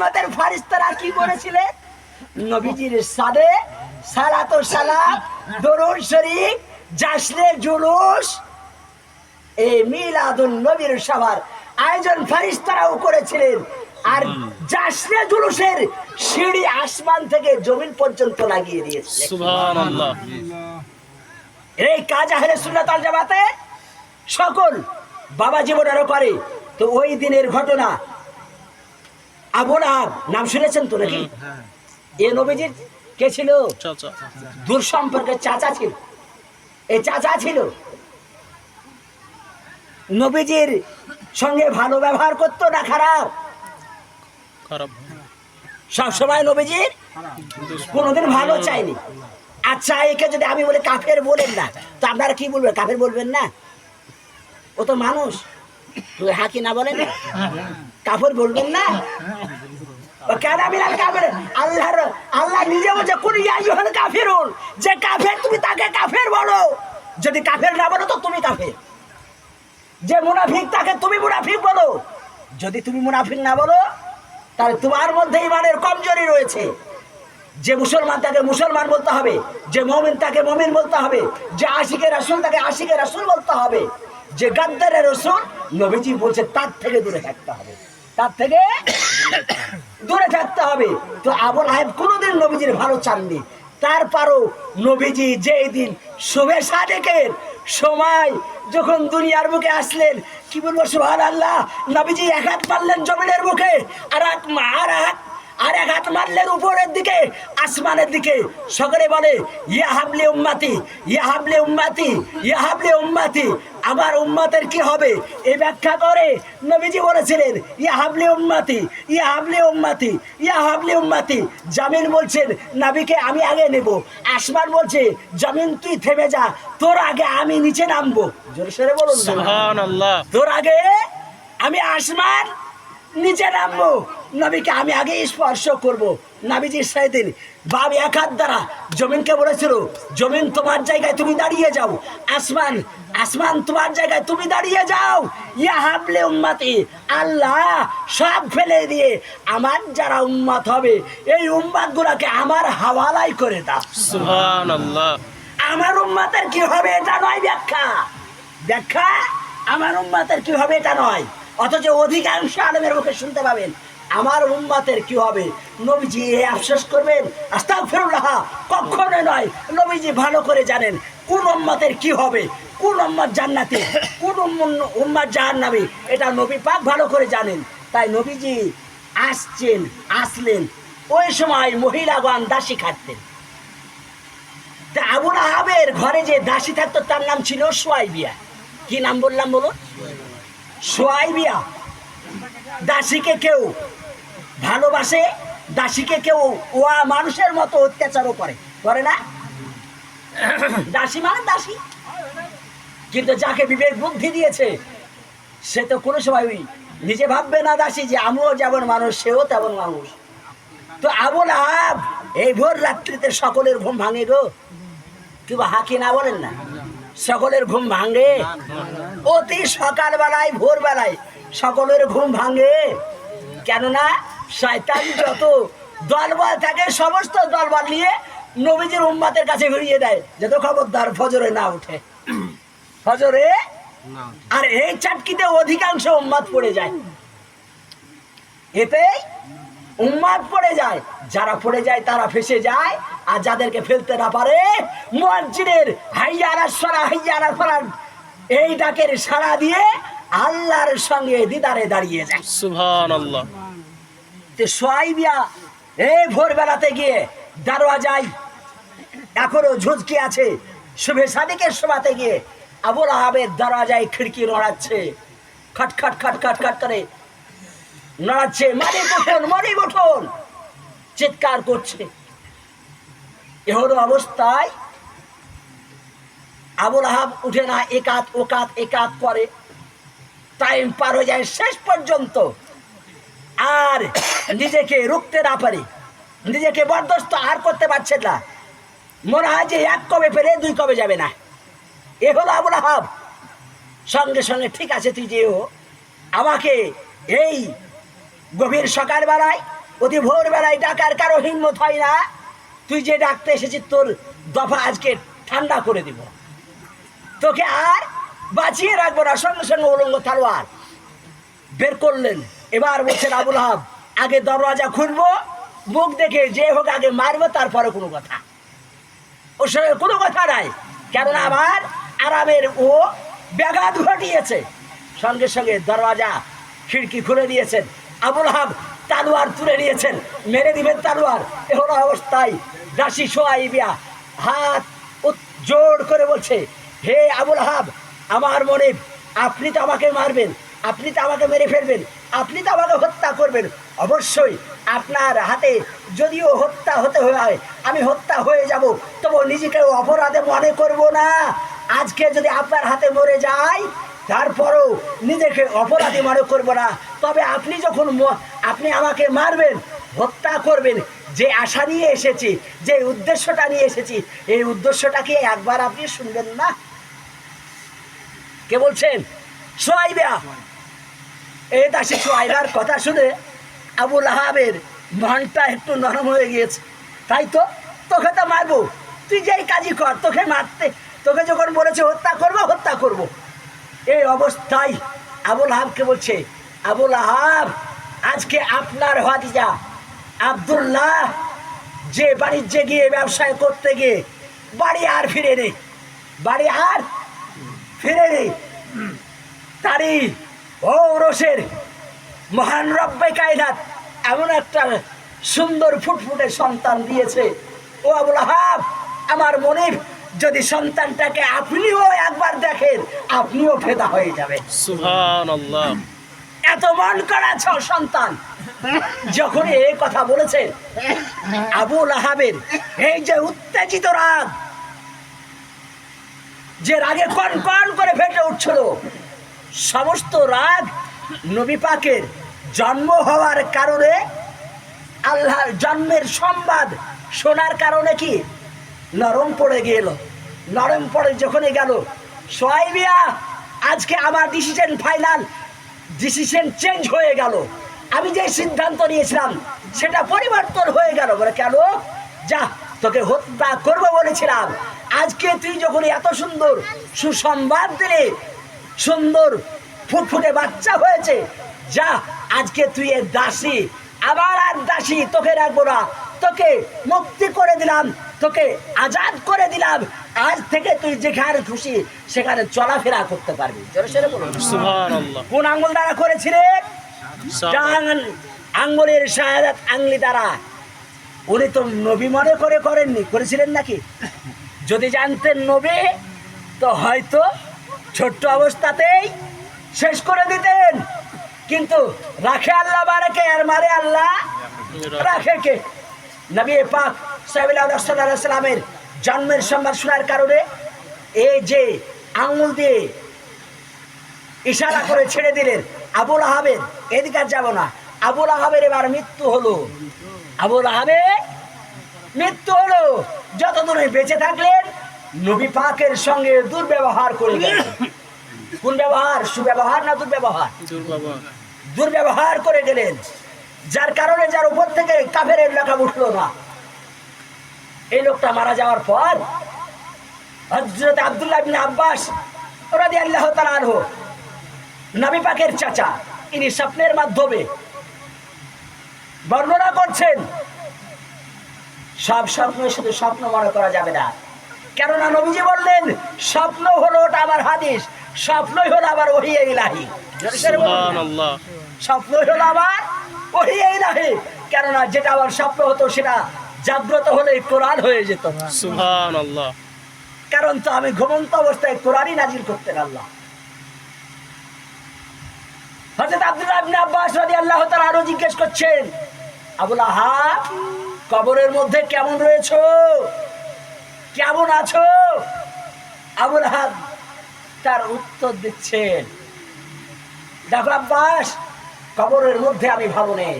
রহমতের ফারিস্তারা কি করেছিলেন? নবীজির সাদে সালাত ও সালাম, দরুদ শরীফ, জাশনে জুলুস, এই মিলাদুন নবীর সভার আয়োজন ফারিস্তারাও করেছিলেন। আর জাশনে জুলুসের সিঁড়ি আসমান থেকে জমিন পর্যন্ত লাগিয়ে দিয়েছিলেন। সুবহানাল্লাহ। এই কাজ আহলে সুন্নাত ওয়াল জামাতে সকল বাবা জীবনেরও করে। তো ওই দিনের ঘটনা, আবু লাহাব নাম শুনেছেন তো নাকি? এ নবীজির কে ছিল? চাচা। দূর সম্পর্কের চাচা ছিল। এই চাচা ছিল, নবীজির সঙ্গে ভালো ব্যবহার করতো না খারাপ? খারাপ। সবসময় নবীজির কোনোদিন ভালো চাইনি। আচ্ছা, একে যদি আমি বলে কাফের বলেন না, তো আপনারা কি বলবেন? কাফের বলবেন না? ও তো মানুষ, তুই হাকি না বলেন, কাফের বলবেন না? কেন আমি কাফের? আল্লাহ নিজে বলছে কুল ইয়া আইয়ুহাল কাফিরুন, যে কাফের তুমি তাকে কাফের বলো। যদি কাফের না বলো তো তুমি কাফের। যে মুনাফিক তাকে তুমি মুনাফিক বলো। যদি তুমি মুনাফিক না বলো তাহলে তোমার মধ্যে ঈমানের কমজোরি রয়েছে। যে মুসলমান তাকে মুসলমান বলতে হবে, যে মুমিন তাকে মুমিন বলতে হবে, যে আশিকের রাসূল তাকে আশিকের রাসূল বলতে হবে, যে গাদ্দারের রাসূল নবীজি বলছে তার থেকে দূরে থাকতে হবে, তার থেকে দূরে থাকতে হবে। তো আবু লাহাব কোনোদিন নবীজির ভালো চাননি। তারপরও নবীজি যেই দিন শুভে সাদেকের সময় যখন দুনিয়ার বুকে আসলেন, কি বলবো সুবহানাল্লাহ, নবীজি এক হাত মারলেন জমিনের বুকে, আর এক হাত মারলেন উপরের দিকে, আসমানের দিকে। সকলে বলে ইয়া হাবলি উম্মতি, ইয়া হাবলি উম্মতি, ইয়া হাবলি উম্মতি, আমার উম্মতের কি হবে? এই ব্যাখ্যা করে নবীজি বলেছিলেন ইয়া হাবলি উম্মতি, ইয়া হাবলি উম্মতি, ইয়া হাবলি উম্মতি। জামিন বলছেন নবীকে আমি আগে নেব, আসমান বলছে জামিন তুই থেমে যা, তোর আগে আমি নিচে নামবো। জোরে সোরে বলুন না সুবহানাল্লাহ। তোর আগে আমি আসমান নিচে নামবো, নবীকে আমি আগে স্পর্শ করব। নবীজি সেদিন বাপ এক হাত দ্বারা জমিনকে বলেছিল জমিন তোমার জায়গায় তুমি দাঁড়িয়ে যাও, আসমান আসমান তোমার জায়গায় তুমি দাঁড়িয়ে যাও। ইয়া হাবলে উম্মতি, আল্লাহ সব ফেলে দিয়ে আমার যারা উম্মত হবে এই উম্মত গুলাকে আমার হাওয়ালাই করে দাও। সুবহানাল্লাহ। আমার উম্মতের কি হবে এটা নয় ব্যাখ্যা, ব্যাখ্যা আমার উম্মতের কি হবে এটা নয়। অথচ অধিকাংশ আলেমের মুখে শুনতে পাবেন আমার উম্মতের কি হবে। নবীজি আফসোস করবেন? আস্তাগফিরুল্লাহ, কখনো নয়। নবীজি ভালো করে জানেন কোন উম্মতের কি হবে, কোন উম্মত জান্নাতে, কোন উম্মত জাহান্নামে, এটা নবী পাক ভালো করে জানেন। তাই নবীজি আসলেন ওই সময় মহিলাগণ দাসী খাটতেন। তা আবু লাহাবের ঘরে যে দাসী থাকতো তার নাম ছিল সুয়াইবিয়া। কি নাম বললাম বলো? সুয়াইবিয়া। দাসীকে কেউ ভালোবাসে, দাসীকে কেউ ওয়া মানুষের মতো অত্যাচারও করে না? দাসী মানে দাসী। কিন্তু যাকে বিবেক বুদ্ধি দিয়েছে সে তো কোনো সময় নিজে ভাববে না দাসী যে আমিও যেমন মানুষ সেও তেমন মানুষ। তো আবু লাহাব এই ভোর রাত্রিতে সকলের ঘুম ভাঙে গো, কিংবা হাকি না বলেন না, সকলের ঘুম ভাঙে অতি সকালবেলায় ভোরবেলায় সকলের ঘুম ভাঙে। কেননা শয়তান যত দলবল থাকে সমস্ত দলবল নিয়ে নবীজির উম্মতের কাছে ঘুরিয়ে দেয় যত খবরদার ফজরে না উঠে, ফজরে। আর এই চাটকিতে অধিকাংশ উম্মত পড়ে যায়, এতে উম্মত পড়ে যায়। যারা পড়ে যায় তারা ফেসে যায়, আর যাদেরকে ফেলতে না পারে মুয়াজ্জিনের হাইয়া আলাস সালাহ, হাইয়া আলাল ফালাহ এই ডাকের সাড়া দিয়ে আল্লাহর সঙ্গে দিদারে দাঁড়িয়ে যায়। সুবহানাল্লাহ। তো সুয়াইবিয়া এই ভোরবেলাতে গিয়ে দরওয়াজায় এখনো ঝুঁকি আছে, শুভে সাদিকের সভাতে গিয়ে আবু লাহাবের দরওয়াজায় খিড়কি নড়াচ্ছে, খট খট খট খট খট করে নড়াচ্ছে, মালিক উঠুন, মালিক উঠুন চিৎকার করছে। এহন অবস্থায় আবু লাহাব উঠে না, একাত ওকাত একাত করে, টাইম পার হয়ে যায় শেষ পর্যন্ত। আর নিজেকে রুখতে না পারে, নিজেকে বরদাস্ত আর করতে পারছে না। মনে হয় যে এক কবে পেরে দুই কবে যাবে না। এ হলো আবু লাহাব। সঙ্গে সঙ্গে ঠিক আছে তুই যেও, আমাকে এই গভীর সকালবেলায় অতি ভোরবেলায় ডাকার কারো হিম্মত হয় না, তুই যে ডাকতে এসেছিস তোর দফা আজকে ঠান্ডা করে দিব, তোকে আর বাঁচিয়ে রাখবো না। সঙ্গে সঙ্গে উলঙ্গ তলোয়ার বের করলেন। এবার বলছেন আবুল আহাব, আগে দরওয়াজা খুলবো, মুখ দেখে যে হোক আগে মারবো, তারপরে কোনো কথা। ওর সঙ্গে কোনো কথা নাই, কেননা আমার আরামের ও ব্যাঘাত ঘটিয়েছে। সঙ্গে সঙ্গে দরওয়াজা খিড়কি খুলে দিয়েছেন। আবুল আহাব তালোয়ার তুলে নিয়েছেন, মেরে দিবেন তালোয়ার। এমন অবস্থায় দাসী সোয়াইবিয়া হাত জোর করে বলছে, হে আবুল আহাব, আমার মনে আপনি তো আমাকে মারবেন, আপনি তো আমাকে মেরে ফেলবেন, আপনি তো আমাকে হত্যা করবেন। অবশ্যই আপনার হাতে যদিও হত্যা হতে হয়, আমি হত্যা হয়ে যাব, তবু নিজেকে অপরাধে মনে করব না। আজকে যদি আপনার হাতে মরে যাই, তারপরেও নিজেকে অপরাধী মনে করব না। তবে আপনি যখন আপনি আমাকে মারবেন, হত্যা করবেন, যে আশা নিয়ে এসেছি, যে উদ্দেশ্যটা নিয়ে এসেছি, এই উদ্দেশ্যটা কি একবার আপনি শুনবেন না? কে বলছেন? সোয়াইবা। এই দাসী সোয়াইবার কথা শুনে আবুল আহাবের মনটা একটু নরম হয়ে গিয়েছে। তাই তো, তোকে তো মারবো, তুই যেই কাজই কর, তোকে মারতে, তোকে যখন বলেছে হত্যা করবো, হত্যা করব। এই অবস্থায় আবুল আহাবকে বলছে, আবুল আহাব, আজকে আপনার ভাতিজা আব্দুল্লাহ যে বাণিজ্যে গিয়ে ব্যবসায় করতে গিয়ে বাড়ি আর ফিরে নেই, বাড়ি আর ফিরে নেই, তারই ঔরসের মহান রব্বে কায়নাত এমন একটা সুন্দর ফুটফুটে সন্তান দিয়েছে। ও আবুল আহাব, আমার মনে যদি সন্তানটাকে আপনিও একবার দেখেন, আপনিও ফেদা হয়ে যাবেন। সুবহানাল্লাহ। এত মন করেছ সন্তান। যখন এই কথা বলেছে, আবুল আহাবের এই যে উত্তেজিত রাগ, যে রাগে কন কন করে ফেটে উঠছিল, সমস্ত রাগ নবী পাকের জন্ম হওয়ার কারণে, আল্লাহর জন্মের সংবাদ শোনার কারণে কি নরম পড়ে গেল। নরম পড়ে যখনই গেল, সোয়াইবিয়া, আজকে আমার ডিসিশন ফাইনাল, ডিসিশন চেঞ্জ হয়ে গেল। আমি যে সিদ্ধান্ত নিয়েছিলাম সেটা পরিবর্তন হয়ে গেল। বলে কেন? যা, তোকে হত্যা করবো বলেছিলাম, আজকে তুই যখন এত সুন্দর সুসংবাদ দিলে, সুন্দর ফুটফুটে বাচ্চা হয়েছে, যা, আজকে তুই এর দাসী, আবার আর দাসী তোকে রাখবো না, তোকে মুক্তি করে দিলাম, তোকে আজাদ করে দিলাম। আজ থেকে তুই যেখানে খুশি সেখানে চলাফেরা করতে পারবি। সুবহানাল্লাহ। কোন আঙ্গুল দ্বারা করেছিলেন? ডান আঙ্গুলের শাহাদাত আঙ্গুলি দ্বারা। উনি তো নবী মনে করে করেননি, করেছিলেন নাকি? যদি জানতেন নবী, তো হয়তো ছোট্ট অবস্থাতেই শেষ করে দিতেন। কিন্তু রাখে আল্লাহ বারেকে, আর মারে আল্লাহ রাখে কে? নবী পাক সাল্লাল্লাহু আলাইহি ওয়াসাল্লামের জন্মের সংবাদ শোনার কারণে এই যে আঙ্গুল দিয়ে ইশারা করে ছেড়ে দিলেন আবুল আহাবের, এদিকে আর যাব না। আবুল আহাবের এবার মৃত্যু হলো। আবুল আহাবের মৃত্যু হলো। যতদিন বেঁচে থাকলেন নবী পাকের সঙ্গে দুর্ব্যবহার করে গেলেন। কোন ব্যবহার? সুব্যবহার না দুর্ব্যবহার? দুর্ব্যবহার করে গেলেন, যার কারণে যার উপর থেকে কাফেরের লেখা উঠলো না। এই লোকটা মারা যাওয়ার পর হযরত আব্দুল্লাহ ইবনে আব্বাস রাদিয়াল্লাহু তাআলা আনহু, নবী পাকের চাচা, ইনি স্বপ্নের মাধ্যমে বর্ণনা করছেন। সব স্বপ্ন শুধু স্বপ্ন মনে করা যাবে না, কেননা নবীজি বললেন স্বপ্ন হলো ওটা আমার হাদিস, স্বপ্নই হলো আবার ওহী ইলাহি। সুবহানাল্লাহ। স্বপ্নই হলো আবার ওহী ইলাহি, কেননা যেটা আমার স্বপ্ন হতো সেটা জাগ্রত হলে কোরআন হয়ে যেত। সুবহানাল্লাহ। কারণ তো আমি ঘুমন্ত অবস্থায় কোরআনই নাজিল করতেন আল্লাহ। হযরত আব্দুল্লাহ ইবনে আব্বাস রাদিয়াল্লাহু তাআলা আরো জিজ্ঞেস করছেন, আবুল আহাব, কবরের মধ্যে কেমন রয়েছো, কেমন আছো? আবুল আহাব তার উত্তর দিচ্ছেন, দেখো আব্বাস, কবরের মধ্যে আমি ভালো নেই,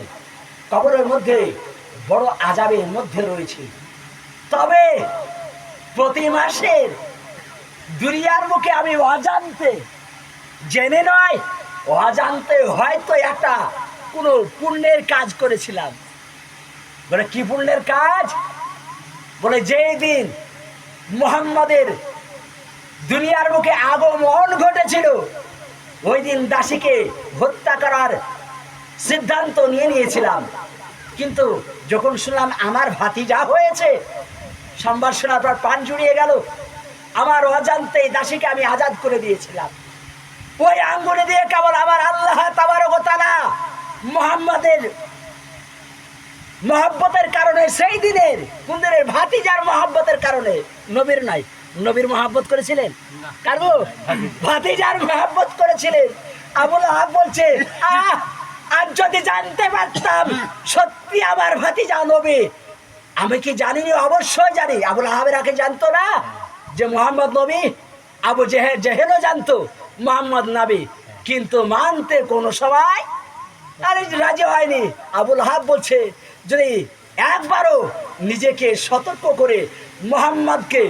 কবরের মধ্যে বড় আযাবের মধ্যে রয়েছি। তবে প্রতি মাসের দুনিয়ার মুখে আমি অজান্তে, জেনে নয় অজান্তে হয়তো একটা কোনো পুণ্যের কাজ করেছিলাম, বলে কি পুণ্যের কাজ? বলে যেই দিন মুহাম্মাদের দুনিয়ার মুখে আগমন ঘটেছিল ওই দিন দাসীকে হত্যা করার সিদ্ধান্ত নিয়েছিলাম, কিন্তু যখন শুনলাম আমার ভাতিজা হয়েছে, সংবাদ শোনার পর প্রাণ জুড়িয়ে গেল। আমার অজান্তে দাসীকে আমি আজাদ করে দিয়েছিলাম। ওই আঙ্গুলে দিয়ে কেবল আমার আল্লাহ তাবারক ওয়া তাআলা মুহাম্মাদের মহব্বতের কারণে, সেই দিনের কোন দিনের ভাতিজার মহব্বতের কারণে, নবীর নাই, নবীর মহব্বত করেছিলেন কারো ভাতিজার মহব্বত করেছিলেন। আবু লাহাব বলছে আজ যদি জানতে পারতাম সত্যি আমার ভাতিজা নবী, আমি কি জানিনি? অবশ্যই জানি। আবু লাহাবের আগে জানতো না যে মুহাম্মদ নবী, আবু জেহেলও জানতো মুহাম্মদ নবী, কিন্তু মানতে কোনো সময় রাজি হয়নি। আবু লাহাব বলছে যদি একবারও নিজেকে সতর্ক করে মুহাম্মদকে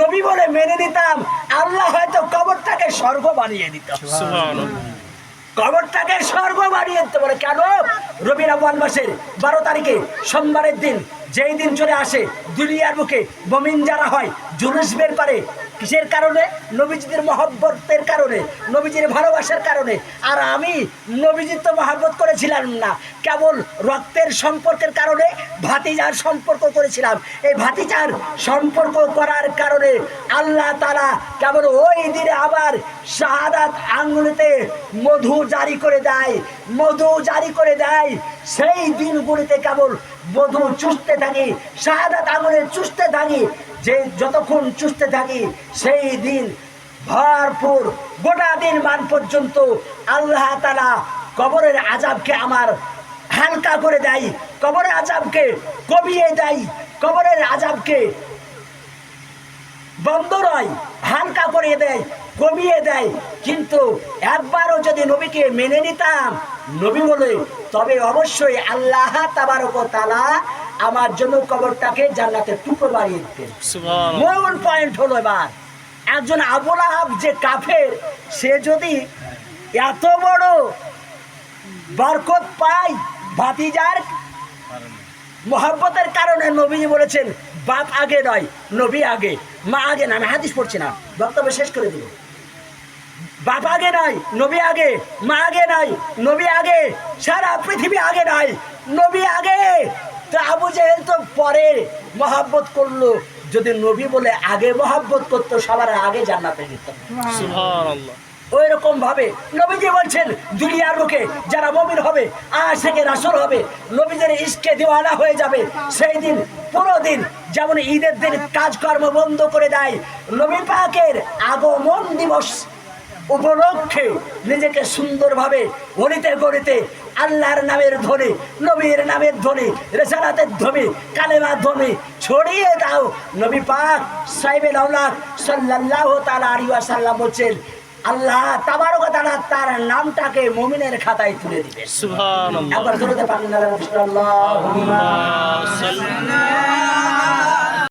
নবী বলে মেনে নিতাম, আল্লাহ হয়তো কবরটাকে স্বর্গ বানিয়ে দিত। কবরটাকে স্বর্গ বানিয়ে দিতে বলে কেন? রবিউল আউয়াল মাসের 12 তারিখে সোমবারের দিন, যেই দিন চলে আসে দুনিয়ার মুখে মুমিন যারা হয় জুলুস বের করে, কিসের কারণে? নবীজিদের মহব্বতের কারণে, নবীজির ভালোবাসার কারণে। আর আমি নবীজির তো মহব্বত করেছিলাম না, কেবল রক্তের সম্পর্কের কারণে ভাতিজার সম্পর্ক করেছিলাম। এই ভাতিজার সম্পর্ক করার কারণে আল্লাহ তাআলা কেবল ওই দিনে আবার শাহাদাত আঙ্গুলিতে মধু জারি করে দেয়, মধু জারি করে দেয়। সেই দিনগুলিতে কেবল মধু চুষতে থাকি, শাহাদাত আঙ্গুলে চুষতে থাকি, যে যতক্ষণ চুষতে থাকি সেই দিন ভরপুর গোটা দিন মান পর্যন্ত আল্লাহ তাআলা কবরের আযাবকে আমার হালকা করে দেয়, কবরের আযাবকে কমিয়ে দেয়, কবরের আযাবকে বন্ধ নয় হালকা করে দেয়, কমিয়ে দেয়। কিন্তু একবারও যদি নবীকে মেনে নিতাম নবী বলে, তবে অবশ্যই আল্লাহ তাবারক ওয়া তাআলা আমার জন্য কবরটাকে জান্নাতের টুকরো বানিয়ে দিতেন। মূল পয়েন্ট হলো এবার একজন আবু লাহাব যে কাফের, সে যদি এত বড় বরকত পায় ভাতিজার মহব্বতের কারণে, নবীজি বলেছেন বাপ আগে নয় নবী আগে, মা আগে না। আমি হাদিস পড়ছি না, বক্তব্য শেষ করে দিব। বাপ আগে নয় নবী আগে, মা আগে নয় নবী আগে, সারা পৃথিবী আগে নয় নবী আগে। তো আবু জেহেল তো পরে মহব্বত করলো, যদি নবী বলে আগে মহব্বত করতো সবার আগে জান্নাতে যেত। সুবহানাল্লাহ। ওই রকম ভাবে নবীজি বলছেন দুনিয়ার মুখে যারা মুমিন হবে, আশিকে রাসূল হবে, নবীদের ইশকে দিওয়ানা হয়ে যাবে, সেই দিন পুরো দিন যেমন ঈদের দিন কাজকর্ম বন্ধ করে দেয়, নবী পাকের আগমন দিবস উপলক্ষে নিজেকে সুন্দরভাবে গড়িতে গড়িতে আল্লাহর নামের ধ্বনি, নবীর নামের ধ্বনি, রিসালাতের ধ্বনি, কালেমার ধ্বনি ছড়িয়ে দাও। নবী পাক সাহেবে আওলাদ সাল্লাল্লাহু তাআলা আলাইহি ওয়াসাল্লাম বলছেন আল্লাহ তাবারক ওয়া তাআলা তার নামটাকে মুমিনের খাতায় তুলে দিবেন। সুবহানাল্লাহ। একবার জোরে পারেন আল্লাহুম্মা সাল্লি